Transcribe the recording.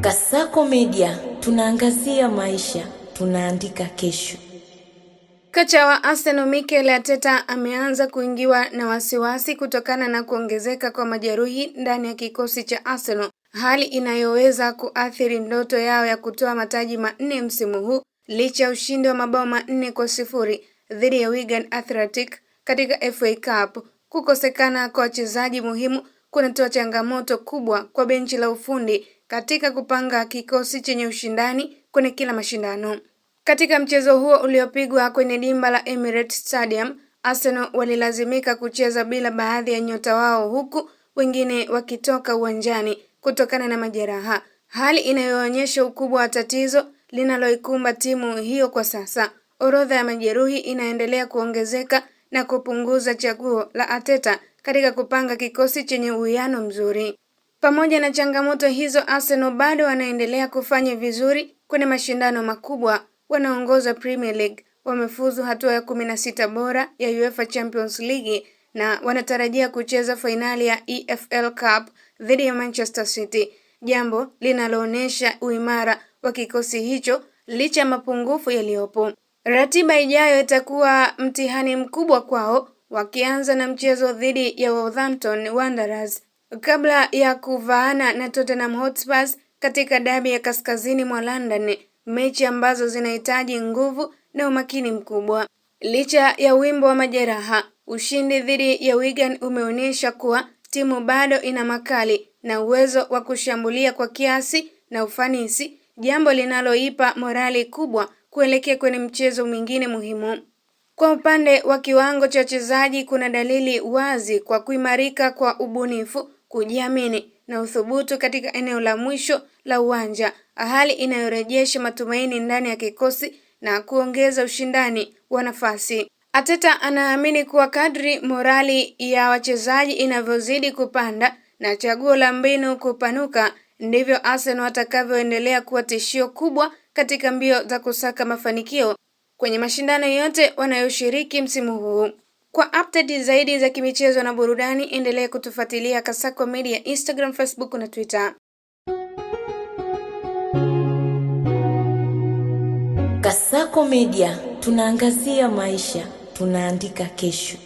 Kasako Media, tunaangazia maisha, tunaandika kesho. Kocha wa Arsenal Mikel Arteta ameanza kuingiwa na wasiwasi kutokana na kuongezeka kwa majeruhi ndani ya kikosi cha Arsenal, hali inayoweza kuathiri ndoto yao ya kutoa mataji manne msimu huu licha ya ushindi wa mabao 4-0 dhidi ya Wigan Athletic katika FA Cup. Kukosekana kwa wachezaji muhimu kunatoa changamoto kubwa kwa benchi la ufundi katika kupanga kikosi chenye ushindani kwenye kila mashindano. Katika mchezo huo uliopigwa kwenye dimba la Emirates Stadium, Arsenal walilazimika kucheza bila baadhi ya nyota wao, huku wengine wakitoka uwanjani kutokana na majeraha, hali inayoonyesha ukubwa wa tatizo linaloikumba timu hiyo kwa sasa. Orodha ya majeruhi inaendelea kuongezeka na kupunguza chaguo la Arteta katika kupanga kikosi chenye uwiano mzuri. Pamoja na changamoto hizo, Arsenal bado wanaendelea kufanya vizuri kwenye mashindano makubwa. Wanaongoza Premier League, wamefuzu hatua ya 16 bora ya UEFA Champions League na wanatarajia kucheza fainali ya EFL Cup dhidi ya Manchester City, jambo linaloonyesha uimara wa kikosi hicho licha ya mapungufu yaliyopo. Ratiba ijayo itakuwa mtihani mkubwa kwao, wakianza na mchezo dhidi ya Wolverhampton Wanderers kabla ya kuvaana na Tottenham Hotspur katika dabi ya kaskazini mwa London, mechi ambazo zinahitaji nguvu na umakini mkubwa. Licha ya wimbo wa majeraha, ushindi dhidi ya Wigan umeonyesha kuwa timu bado ina makali na uwezo wa kushambulia kwa kiasi na ufanisi, jambo linaloipa morali kubwa kuelekea kwenye mchezo mwingine muhimu. Kwa upande wa kiwango cha wachezaji, kuna dalili wazi kwa kuimarika kwa ubunifu, kujiamini na uthubutu katika eneo la mwisho la uwanja, hali inayorejesha matumaini ndani ya kikosi na kuongeza ushindani wa nafasi. Arteta anaamini kuwa kadri morali ya wachezaji inavyozidi kupanda na chaguo la mbinu kupanuka, ndivyo Arsenal watakavyoendelea kuwa tishio kubwa katika mbio za kusaka mafanikio kwenye mashindano yote wanayoshiriki msimu huu. Kwa update zaidi za kimichezo na burudani, endelea kutufuatilia Kasako Media Instagram, Facebook na Twitter. Kasako Media, tunaangazia maisha, tunaandika kesho.